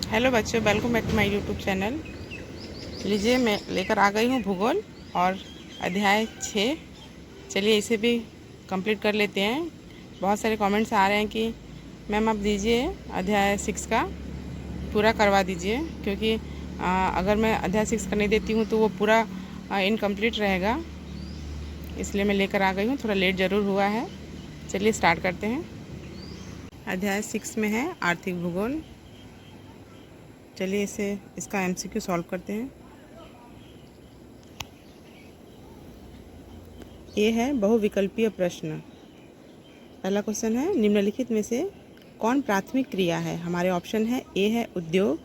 Hello बच्चों, welcome back to my YouTube channel. लीजिए, मैं लेकर आ गई हूँ भूगोल और अध्याय 6। चलिए इसे भी कंप्लीट कर लेते हैं। बहुत सारे कमेंट्स आ रहे हैं कि मैम आप दीजिए अध्याय 6 का पूरा करवा दीजिए, क्योंकि अगर मैं अध्याय 6 का नहीं देती हूँ तो वो पूरा इनकम्प्लीट रहेगा। इसलिए मैं लेकर आ गई हूँ। थोड़ा लेट ज़रूर हुआ है। चलिए स्टार्ट करते हैं। अध्याय 6 में है आर्थिक भूगोल। चलिए इसका MCQ सॉल्व करते हैं। ये है बहुविकल्पीय प्रश्न। पहला क्वेश्चन है, निम्नलिखित में से कौन प्राथमिक क्रिया है? हमारे ऑप्शन है ए है उद्योग,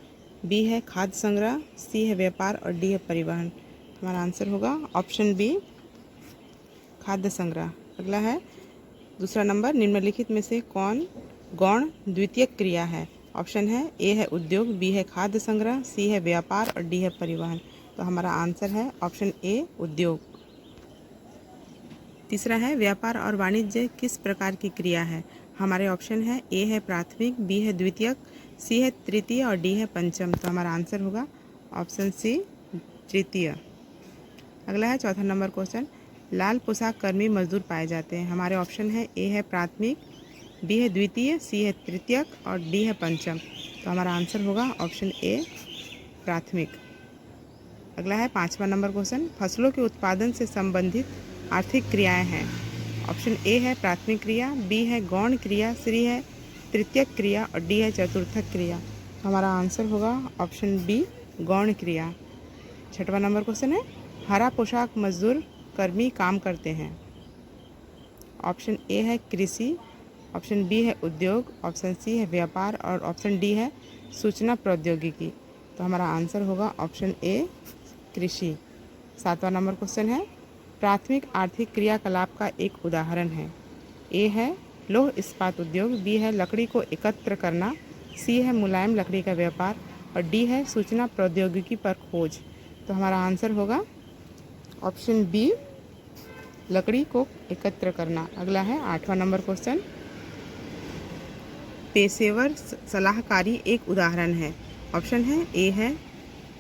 बी है खाद्य संग्रह, सी है व्यापार और डी है परिवहन। हमारा आंसर होगा ऑप्शन बी, खाद्य संग्रह। अगला है दूसरा नंबर, निम्नलिखित में से कौन गौण द्वितीयक क्रिया है? ऑप्शन है ए है उद्योग, बी है खाद्य संग्रह, सी है व्यापार और डी है परिवहन। तो हमारा आंसर है ऑप्शन ए, उद्योग। तीसरा है, व्यापार और वाणिज्य किस प्रकार की क्रिया है? हमारे ऑप्शन है ए है प्राथमिक, बी है द्वितीयक, सी है तृतीय और डी है पंचम। तो हमारा आंसर होगा ऑप्शन सी, तृतीय। अगला है चौथा नंबर क्वेश्चन, लाल पोशाक कर्मी मजदूर पाए जाते हैं। हमारे ऑप्शन है ए है प्राथमिक, बी है द्वितीय, सी है तृतीयक और डी है पंचम। तो हमारा आंसर होगा ऑप्शन ए, प्राथमिक। अगला है पाँचवा नंबर क्वेश्चन, फसलों के उत्पादन से संबंधित आर्थिक क्रियाएं हैं। ऑप्शन ए है प्राथमिक क्रिया, बी है गौण क्रिया, सी है तृतीयक क्रिया और डी है चतुर्थक क्रिया। तो हमारा आंसर होगा ऑप्शन बी, गौण क्रिया। छठवां नंबर क्वेश्चन है, हरा पोशाक मजदूर कर्मी काम करते हैं। ऑप्शन ए है कृषि, ऑप्शन बी है उद्योग, ऑप्शन सी है व्यापार और ऑप्शन डी है सूचना प्रौद्योगिकी। तो हमारा आंसर होगा ऑप्शन ए, कृषि। सातवां नंबर क्वेश्चन है, प्राथमिक आर्थिक क्रियाकलाप का एक उदाहरण है। ए है लौह इस्पात उद्योग, बी है लकड़ी को एकत्र करना, सी है मुलायम लकड़ी का व्यापार और डी है सूचना प्रौद्योगिकी पर खोज। तो हमारा आंसर होगा ऑप्शन बी, लकड़ी को एकत्र करना। अगला है आठवां नंबर क्वेश्चन, पेशेवर सलाहकारी एक उदाहरण है। ऑप्शन है ए है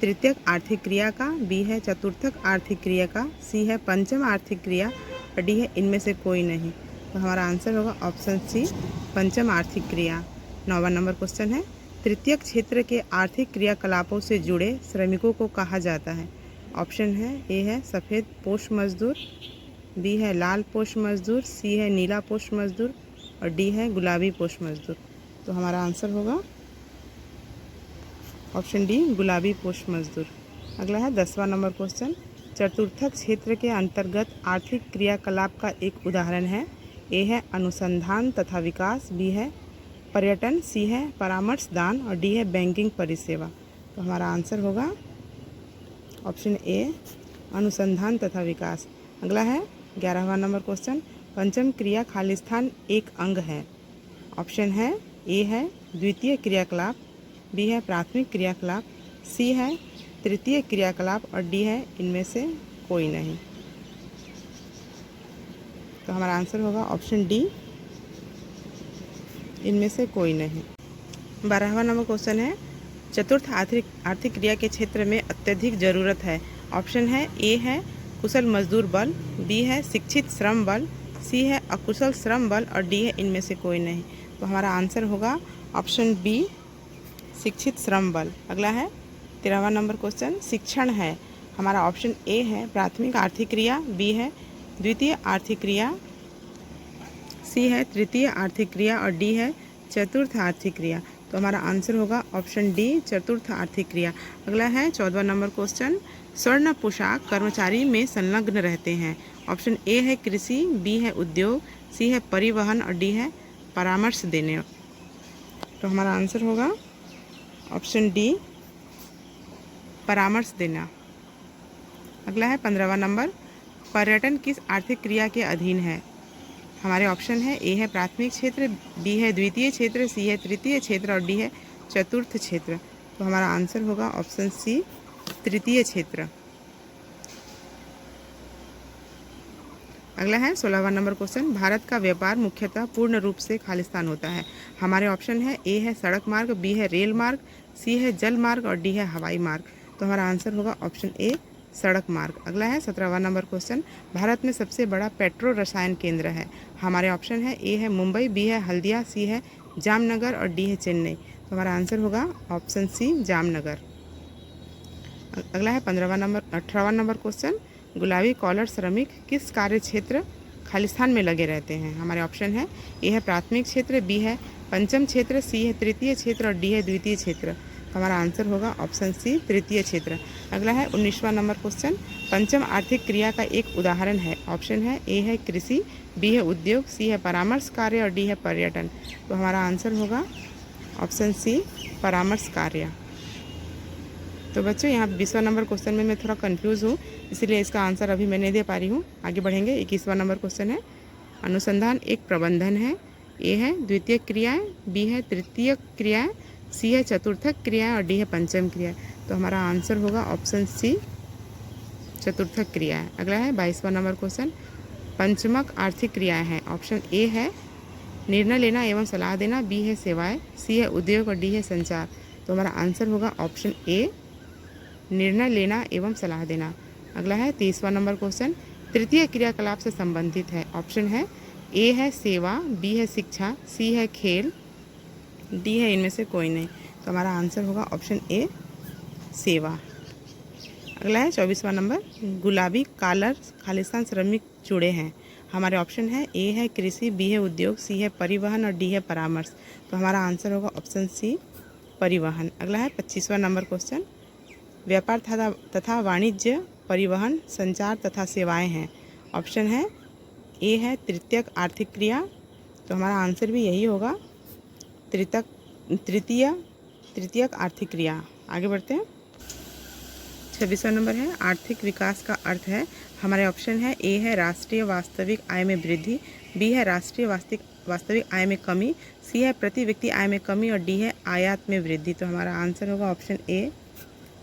तृतीयक आर्थिक क्रिया का, बी है चतुर्थक आर्थिक क्रिया का, सी है पंचम आर्थिक क्रिया और डी है इनमें से कोई नहीं। तो हमारा आंसर होगा ऑप्शन सी, पंचम आर्थिक क्रिया। नौवां नंबर क्वेश्चन है, तृतीयक क्षेत्र के आर्थिक क्रियाकलापों से जुड़े श्रमिकों को कहा जाता है। ऑप्शन है ए है सफ़ेद पोश मजदूर, बी है लाल पोश मजदूर, सी है नीला पोश मजदूर और डी है गुलाबी पोश मजदूर। तो हमारा आंसर होगा ऑप्शन डी, गुलाबी पोश मजदूर। अगला है 10वां नंबर क्वेश्चन, चतुर्थक क्षेत्र के अंतर्गत आर्थिक क्रियाकलाप का एक उदाहरण है। ए है अनुसंधान तथा विकास, बी है पर्यटन, सी है परामर्श दान और डी है बैंकिंग परिसेवा। तो हमारा आंसर होगा ऑप्शन ए, अनुसंधान तथा विकास। अगला है 11वां नंबर क्वेश्चन, पंचम क्रिया खालिस्तान एक अंग है। ऑप्शन है ए है द्वितीय क्रियाकलाप, बी है प्राथमिक क्रियाकलाप, सी है तृतीय क्रियाकलाप और डी है इनमें से कोई नहीं। तो हमारा आंसर होगा ऑप्शन डी, इनमें से कोई नहीं। 12वां नंबर क्वेश्चन है, चतुर्थ आर्थिक क्रिया के क्षेत्र में अत्यधिक ज़रूरत है। ऑप्शन है ए है कुशल मजदूर बल, बी है शिक्षित श्रम बल, सी है अकुशल श्रम बल और डी है इनमें से कोई नहीं। तो हमारा आंसर होगा ऑप्शन बी, शिक्षित श्रम बल। अगला है 13वां नंबर क्वेश्चन, शिक्षण है। हमारा ऑप्शन ए है प्राथमिक आर्थिक क्रिया, बी है द्वितीय आर्थिक क्रिया, सी है तृतीय आर्थिक क्रिया और डी है चतुर्थ आर्थिक क्रिया। तो हमारा आंसर होगा ऑप्शन डी, चतुर्थ आर्थिक क्रिया। अगला है 14वां नंबर क्वेश्चन, स्वर्ण पोशाक कर्मचारी में संलग्न रहते हैं। ऑप्शन ए है कृषि, बी है उद्योग, सी है परिवहन और डी है परामर्श देने। तो हमारा आंसर होगा ऑप्शन डी, परामर्श देना। अगला है 15वां नंबर, पर्यटन किस आर्थिक क्रिया के अधीन है? हमारे ऑप्शन है ए है प्राथमिक क्षेत्र, बी है द्वितीय क्षेत्र, सी है तृतीय क्षेत्र और डी है चतुर्थ क्षेत्र। तो हमारा आंसर होगा ऑप्शन सी, तृतीय क्षेत्र। अगला है 16वां नंबर क्वेश्चन, भारत का व्यापार मुख्यतः पूर्ण रूप से खालिस्तान होता है। हमारे ऑप्शन है ए है सड़क मार्ग, बी है रेल मार्ग, सी है जल मार्ग और डी है हवाई मार्ग। तो हमारा आंसर होगा ऑप्शन ए सड़क मार्ग। अगला है 17वां नंबर क्वेश्चन, भारत में सबसे बड़ा पेट्रो रसायन केंद्र है। हमारे ऑप्शन है ए है मुंबई, बी है हल्दिया, सी है जामनगर और डी है चेन्नई। तो हमारा आंसर होगा ऑप्शन सी जामनगर। अगला है 18वां नंबर क्वेश्चन, गुलाबी कॉलर श्रमिक किस कार्य क्षेत्र खालिस्तान में लगे रहते हैं। हमारे ऑप्शन है ए है प्राथमिक क्षेत्र, बी है पंचम क्षेत्र, सी है तृतीय क्षेत्र और डी है द्वितीय क्षेत्र। तो हमारा आंसर होगा ऑप्शन सी तृतीय क्षेत्र। अगला है 19वां नंबर क्वेश्चन, पंचम आर्थिक क्रिया का एक उदाहरण है। ऑप्शन है ए है कृषि, बी है उद्योग, सी है परामर्श कार्य और डी है पर्यटन। तो हमारा आंसर होगा ऑप्शन सी परामर्श कार्य। तो बच्चों यहाँ 20वां नंबर क्वेश्चन में मैं थोड़ा कंफ्यूज हूँ, इसीलिए इसका आंसर अभी मैं नहीं दे पा रही हूँ। आगे बढ़ेंगे। 21वां नंबर क्वेश्चन है, अनुसंधान एक प्रबंधन है। ए है द्वितीय क्रियाएं, बी है तृतीय क्रियाएं, सी है चतुर्थक क्रियाएं और डी है पंचम क्रियाएं। तो हमारा आंसर होगा ऑप्शन सी चतुर्थक क्रियाएं। अगला है 22वां नंबर क्वेश्चन, पंचमक आर्थिक क्रियाएं हैं। ऑप्शन ए है निर्णय लेना एवं सलाह देना, बी है सेवाएं, सी है उद्योग और डी है संचार। तो हमारा आंसर होगा ऑप्शन ए निर्णय लेना एवं सलाह देना। अगला है 23वां नंबर क्वेश्चन, तृतीय क्रियाकलाप से संबंधित है। ऑप्शन है ए है सेवा, बी है शिक्षा, सी है खेल, डी है इनमें से कोई नहीं। तो हमारा आंसर होगा ऑप्शन ए सेवा। अगला है 24वां नंबर, गुलाबी कॉलर खालिस्तान श्रमिक जुड़े हैं। हमारे ऑप्शन है ए है कृषि, बी है उद्योग, सी है परिवहन और डी है परामर्श। तो हमारा आंसर होगा ऑप्शन सी परिवहन। अगला है 25वां नंबर क्वेश्चन, व्यापार तथा वाणिज्य, परिवहन, संचार तथा सेवाएं हैं। ऑप्शन है ए है तृतीयक आर्थिक क्रिया। तो हमारा आंसर भी यही होगा तृतीयक आर्थिक क्रिया। आगे बढ़ते हैं। 26वां नंबर है, आर्थिक विकास का अर्थ है। हमारे ऑप्शन है ए है राष्ट्रीय वास्तविक आय में वृद्धि, बी है राष्ट्रीय वास्तविक आय में कमी, सी है प्रति व्यक्ति आय में कमी और डी है आयात में वृद्धि। तो हमारा आंसर होगा ऑप्शन ए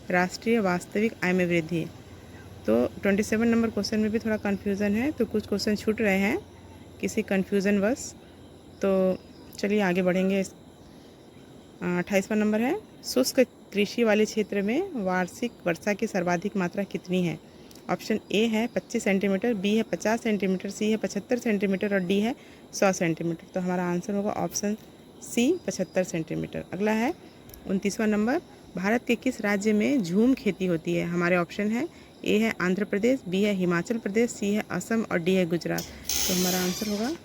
राष्ट्रीय वास्तविक आय में वृद्धि। तो 27 नंबर क्वेश्चन में भी थोड़ा कन्फ्यूज़न है, तो कुछ क्वेश्चन छूट रहे हैं किसी कन्फ्यूज़न बस। तो चलिए आगे बढ़ेंगे। 28वां नंबर है, शुष्क कृषि वाले क्षेत्र में वार्षिक वर्षा की सर्वाधिक मात्रा कितनी है। ऑप्शन ए है 25 सेंटीमीटर, बी है 50 सेंटीमीटर, सी है 75 सेंटीमीटर और डी है 100 सेंटीमीटर। तो हमारा आंसर होगा ऑप्शन सी 75 सेंटीमीटर। अगला है 29वां नंबर, भारत के किस राज्य में झूम खेती होती है। हमारे ऑप्शन है ए है आंध्र प्रदेश, बी है हिमाचल प्रदेश, सी है असम और डी है गुजरात। तो हमारा आंसर होगा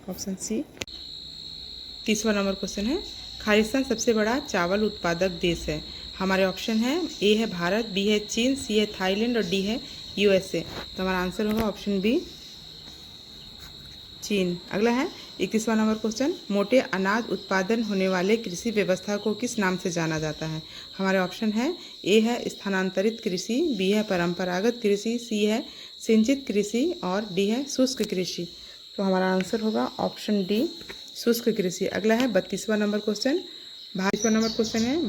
ऑप्शन सी। 30वां नंबर क्वेश्चन है, खालिस्तान सबसे बड़ा चावल उत्पादक देश है। हमारे ऑप्शन है ए है भारत, बी है चीन, सी है थाईलैंड और डी है यूएसए। तो हमारा आंसर होगा ऑप्शन बी चीन। अगला है 31वां नंबर क्वेश्चन, मोटे अनाज उत्पादन होने वाले कृषि व्यवस्था को किस नाम से जाना जाता है। हमारे ऑप्शन है ए है स्थानांतरित कृषि, बी है परंपरागत कृषि, सी है सिंचित कृषि और डी है शुष्क कृषि। तो हमारा आंसर होगा ऑप्शन डी शुष्क कृषि। अगला है 32वां नंबर क्वेश्चन, 22वां नंबर क्वेश्चन है,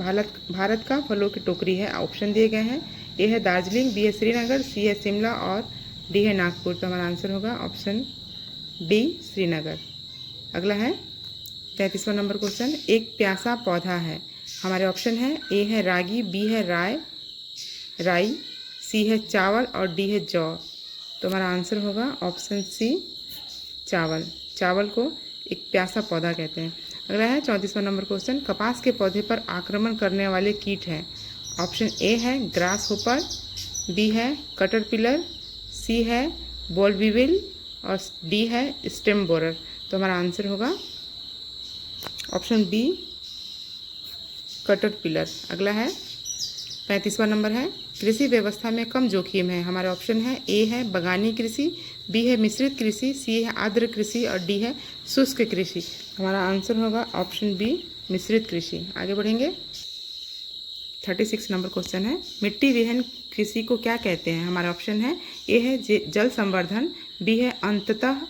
भारत का फलों की टोकरी है। ऑप्शन दिए गए हैं, ए है दार्जिलिंग, बी है श्रीनगर, सी है शिमला और डी है नागपुर। तो हमारा आंसर होगा ऑप्शन डी श्रीनगर। अगला है 33वां नंबर क्वेश्चन, एक प्यासा पौधा है। हमारे ऑप्शन है ए है रागी, बी है राई, सी है चावल और डी है जौ। तो हमारा आंसर होगा ऑप्शन सी चावल। चावल को एक प्यासा पौधा कहते हैं। अगला है 34वां नंबर क्वेश्चन, कपास के पौधे पर आक्रमण करने वाले कीट हैं। ऑप्शन ए है ग्रास होपर, बी है कटरपिलर, सी है बॉलवीविल और डी है स्टेम बोरर। तो हमारा आंसर होगा ऑप्शन बी कटरपिलर। अगला है 35वां नंबर है, कृषि व्यवस्था में कम जोखिम है। हमारे ऑप्शन है ए है बगानी कृषि, बी है मिश्रित कृषि, सी है आर्द्र कृषि और डी है शुष्क कृषि। हमारा आंसर होगा ऑप्शन बी मिश्रित कृषि। आगे बढ़ेंगे। 36 नंबर क्वेश्चन है, मिट्टी विहीन कृषि को क्या कहते हैं। हमारा ऑप्शन है ए है जल संवर्धन, बी है अंततः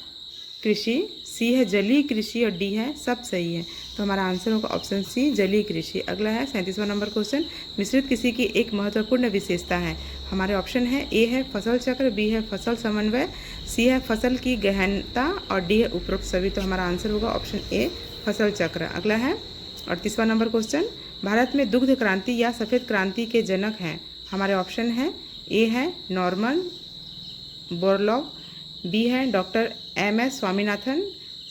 कृषि, सी है जलीय कृषि और डी है सब सही है। तो हमारा आंसर होगा ऑप्शन सी जलीय कृषि। अगला है 37वां नंबर क्वेश्चन, मिश्रित कृषि की एक महत्वपूर्ण विशेषता है। हमारे ऑप्शन है ए है फसल चक्र, बी है फसल समन्वय, सी है फसल की गहनता और डी है उपरोक्त सभी। तो हमारा आंसर होगा ऑप्शन ए फसल चक्र। अगला है 38वां नंबर क्वेश्चन, भारत में दुग्ध क्रांति या सफ़ेद क्रांति के जनक हैं। हमारे ऑप्शन है ए है नॉर्मन बोरलॉग, बी है डॉक्टर एम.एस. स्वामीनाथन,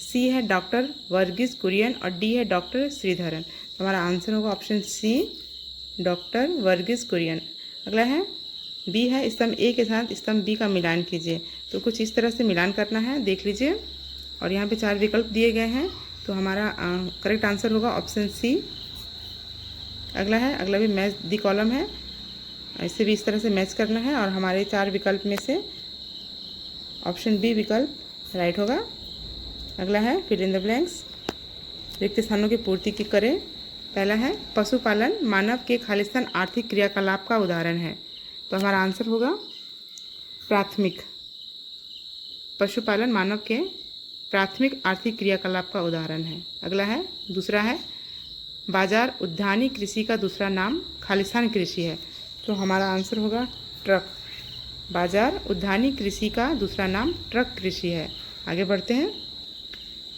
सी है डॉक्टर वर्गीस कुरियन और डी है डॉक्टर श्रीधरन। तो हमारा आंसर होगा option C doctor Varghese Kurien. अगला है बी है स्तंभ ए के साथ स्तंभ बी का मिलान कीजिए। तो कुछ इस तरह से मिलान करना है, देख लीजिए। और यहाँ पे 4 विकल्प दिए गए हैं, तो हमारा करेक्ट आंसर होगा ऑप्शन सी। अगला भी मैच दी कॉलम है, ऐसे भी इस तरह से मैच करना है और हमारे 4 विकल्प में से ऑप्शन बी विकल्प राइट होगा। अगला है फिल इन द ब्लैंक्स, रिक्त स्थानों की पूर्ति की करें। पहला है पशुपालन मानव के खालिस्तान आर्थिक क्रियाकलाप का उदाहरण है। तो हमारा आंसर होगा प्राथमिक। पशुपालन मानव के प्राथमिक आर्थिक क्रियाकलाप का उदाहरण है। अगला है दूसरा है बाजार उद्यानी कृषि का दूसरा नाम खालिस्तान कृषि है। तो हमारा आंसर होगा ट्रक। बाजार उद्यानी कृषि का दूसरा नाम ट्रक कृषि है। आगे बढ़ते हैं,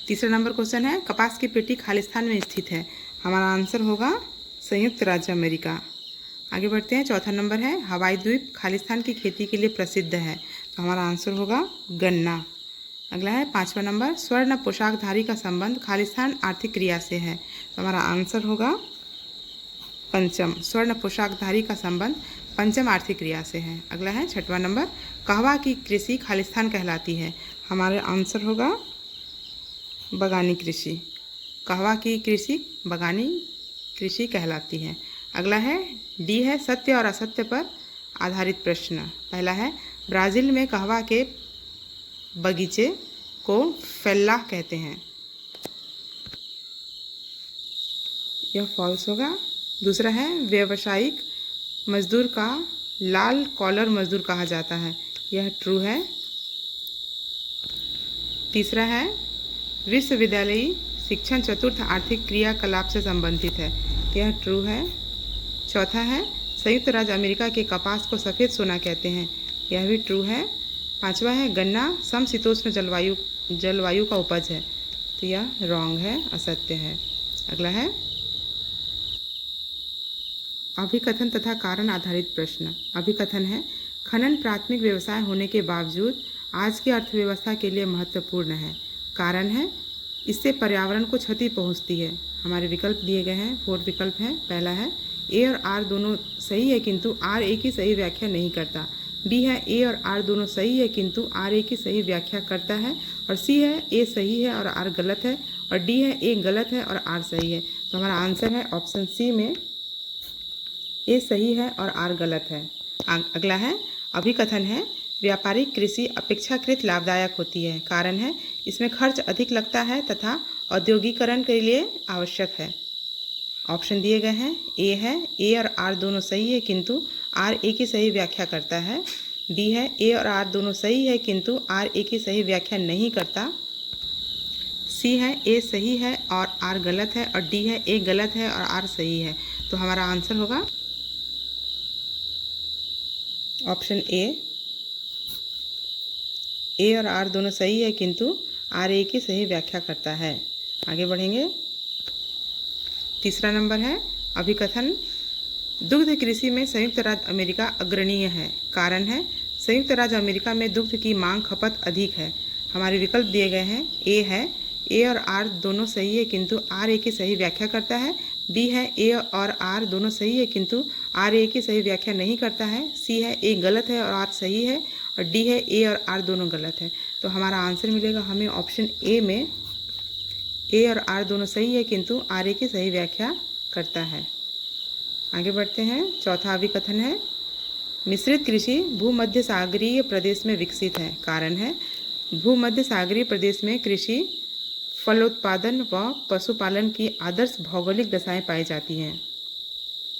तीसरा नंबर क्वेश्चन है कपास की पेटी खालिस्तान में स्थित है। हमारा आंसर होगा संयुक्त राज्य अमेरिका। आगे बढ़ते हैं, चौथा नंबर है हवाई द्वीप खालिस्तान की खेती के लिए प्रसिद्ध है। तो हमारा आंसर होगा गन्ना। अगला है 5वां नंबर, स्वर्ण पोशाकधारी का संबंध खालिस्तान आर्थिक क्रिया से है। तो हमारा आंसर होगा पंचम, स्वर्ण पोशाकधारी का संबंध पंचम आर्थिक क्रिया से है। अगला है 6वां नंबर, कहवा की कृषि खालिस्तान कहलाती है। हमारा आंसर होगा बगानी कृषि। कहवा की कृषि बगानी कृषि कहलाती है। अगला है डी है सत्य और असत्य पर आधारित प्रश्न। पहला है ब्राज़ील में कहवा के बगीचे को फैल्लाह कहते हैं, यह फॉल्स होगा। दूसरा है व्यावसायिक मजदूर का लाल कॉलर मजदूर कहा जाता है, यह ट्रू है। तीसरा है विश्वविद्यालयी शिक्षण चतुर्थ आर्थिक क्रियाकलाप से संबंधित है, यह ट्रू है। चौथा है संयुक्त राज्य अमेरिका के कपास को सफ़ेद सोना कहते हैं, यह भी ट्रू है। पांचवा है गन्ना समशीतोष्ण जलवायु का उपज है, तो यह रॉन्ग है, असत्य है। अगला है अभिकथन तथा कारण आधारित प्रश्न। अभिकथन है खनन प्राथमिक व्यवसाय होने के बावजूद आज की अर्थव्यवस्था के लिए महत्वपूर्ण है। कारण है इससे पर्यावरण को क्षति पहुंचती है। हमारे विकल्प दिए गए हैं, 4 विकल्प हैं। पहला है ए और आर दोनों सही है किंतु आर ए की सही व्याख्या नहीं करता। बी है ए और आर दोनों सही है किंतु आर ए की सही व्याख्या करता है। और सी है ए सही है और आर गलत है। और डी है ए गलत है और आर सही है। तो हमारा आंसर है ऑप्शन सी में ए सही है और आर गलत है। अगला है अभिकथन है व्यापारिक कृषि अपेक्षाकृत लाभदायक होती है। कारण है इसमें खर्च अधिक लगता है तथा औद्योगिकरण के लिए आवश्यक है। ऑप्शन दिए गए हैं, ए है ए और आर दोनों सही है किंतु आर ए की सही व्याख्या करता है। बी है ए और आर दोनों सही है किंतु आर ए की सही व्याख्या नहीं करता। सी है ए सही है और आर गलत है। और डी है ए गलत है और आर सही है। तो हमारा आंसर होगा ऑप्शन ए और आर दोनों सही है किंतु आर ए की सही व्याख्या करता है। आगे बढ़ेंगे, तीसरा नंबर है अभिकथन दुग्ध कृषि में संयुक्त राज्य अमेरिका अग्रणीय है। कारण है संयुक्त राज्य अमेरिका में दुग्ध की मांग खपत अधिक है। हमारे विकल्प दिए गए हैं, ए है ए और आर दोनों सही है किंतु आर ए की सही व्याख्या करता है। बी है ए और आर दोनों सही है किंतु आर ए की सही व्याख्या नहीं करता है। सी है ए गलत है और आर सही है। और डी है ए और आर दोनों गलत है। तो हमारा आंसर मिलेगा हमें ऑप्शन ए में ए और आर दोनों सही है किंतु आर ए की सही व्याख्या करता है। आगे बढ़ते हैं, चौथा अभिकथन है मिश्रित कृषि भूमध्य सागरीय प्रदेश में विकसित है। कारण है भूमध्य सागरीय प्रदेश में कृषि फलोत्पादन व पशुपालन की आदर्श भौगोलिक दशाएं पाई जाती हैं।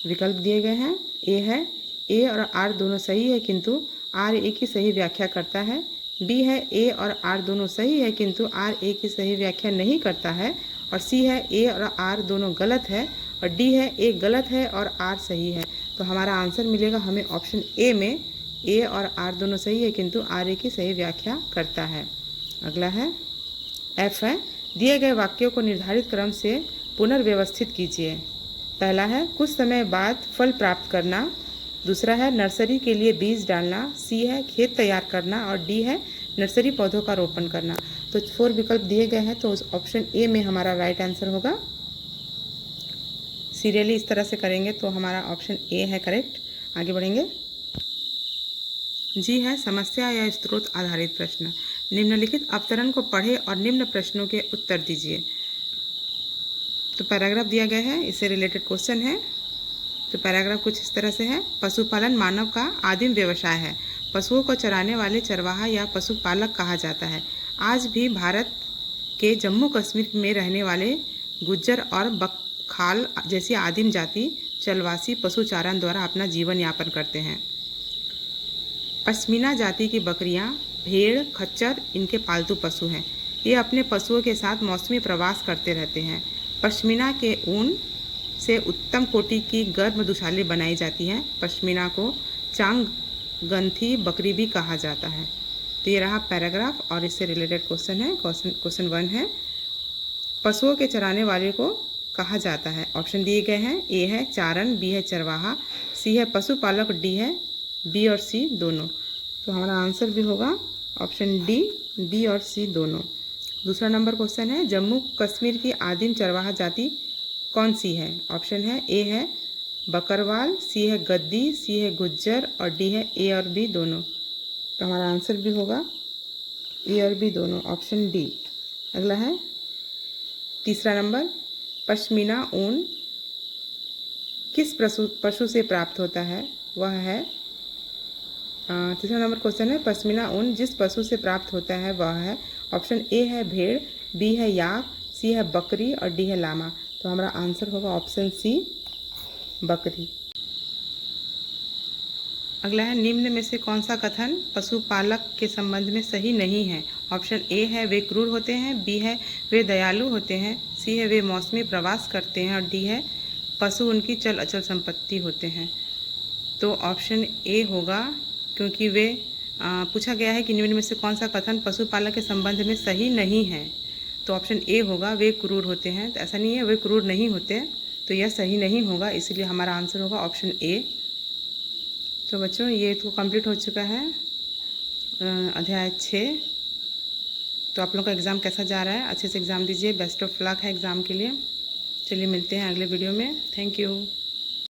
विकल्प दिए गए हैं, ए है ए और आर दोनों सही है किंतु आर ए की सही व्याख्या करता है। बी है ए और आर दोनों सही है किंतु आर ए की सही व्याख्या नहीं करता है, और सी है ए और आर दोनों गलत है, और डी है ए गलत है और आर सही है। तो हमारा आंसर मिलेगा हमें ऑप्शन ए में, ए और आर दोनों सही है किंतु आर ए की सही व्याख्या करता है। अगला है एफ है, दिए गए वाक्यों को निर्धारित क्रम से पुनर्व्यवस्थित कीजिए। पहला है कुछ समय बाद फल प्राप्त करना, दूसरा है नर्सरी के लिए बीज डालना, सी है खेत तैयार करना, और डी है नर्सरी पौधों का रोपण करना। तो 4 विकल्प दिए गए हैं, तो उस ऑप्शन ए में हमारा राइट आंसर होगा। सीरियली इस तरह से करेंगे तो हमारा ऑप्शन ए है करेक्ट। आगे बढ़ेंगे। जी है समस्या या स्रोत आधारित प्रश्न। निम्नलिखित अवतरण को पढ़े और निम्न प्रश्नों के उत्तर दीजिए। तो पैराग्राफ दिया गया है, इससे रिलेटेड क्वेश्चन है। तो पैराग्राफ कुछ इस तरह से है, पशुपालन मानव का आदिम व्यवसाय है। पशुओं को चराने वाले चरवाहा या पशुपालक कहा जाता है। आज भी भारत के जम्मू कश्मीर में रहने वाले गुज्जर और बकखाल जैसी आदिम जाति चलवासी पशुचारण द्वारा अपना जीवन यापन करते हैं। पश्मीना जाति की बकरियां, भेड़, खच्चर इनके पालतू पशु हैं। ये अपने पशुओं के साथ मौसमी प्रवास करते रहते हैं। पश्मीना के ऊन से उत्तम कोटि की गर्म दुशाली बनाई जाती है। पश्मीना को चांगगंथी बकरी भी कहा जाता है। तो ये रहा पैराग्राफ और इससे रिलेटेड क्वेश्चन है। क्वेश्चन 1 है, पशुओं के चराने वाले को कहा जाता है। ऑप्शन दिए गए हैं, ए है चारण, बी है चरवाहा, सी है पशुपालक, डी है बी और सी दोनों। तो हमारा आंसर भी होगा ऑप्शन डी, बी और सी दोनों। दूसरा नंबर क्वेश्चन है, जम्मू कश्मीर की आदिम चरवाहा जाति कौन सी है? ऑप्शन है ए है बकरवाल, सी है गद्दी, सी है गुज्जर, और डी है ए और बी दोनों। तो हमारा आंसर भी होगा ए और बी दोनों, ऑप्शन डी। अगला है तीसरा नंबर, पश्मीना ऊन किस पशु से प्राप्त होता है? वह है तीसरा नंबर क्वेश्चन है, पश्मीना ऊन जिस पशु से प्राप्त होता है वह है। ऑप्शन ए है भेड़, बी है याक, सी है बकरी, और डी है लामा। तो हमारा आंसर होगा ऑप्शन सी, बकरी। अगला है, निम्न में से कौन सा कथन पशुपालक के संबंध में सही नहीं है? ऑप्शन ए है वे क्रूर होते हैं, बी है वे दयालु होते हैं, सी है वे मौसमी प्रवास करते हैं, और डी है पशु उनकी चल अचल संपत्ति होते हैं। तो ऑप्शन ए होगा, क्योंकि वे पूछा गया है कि निम्न में से कौन सा कथन पशुपालक के संबंध में सही नहीं है। तो ऑप्शन ए होगा वे क्रूर होते हैं। तो ऐसा नहीं है वे क्रूर नहीं होते, तो यह सही नहीं होगा, इसलिए हमारा आंसर होगा ऑप्शन ए। तो बच्चों ये तो कंप्लीट हो चुका है अध्याय 6। तो आप लोग का एग्ज़ाम कैसा जा रहा है? अच्छे से एग्ज़ाम दीजिए, बेस्ट ऑफ लक है एग्ज़ाम के लिए। चलिए मिलते हैं अगले वीडियो में। Thank you.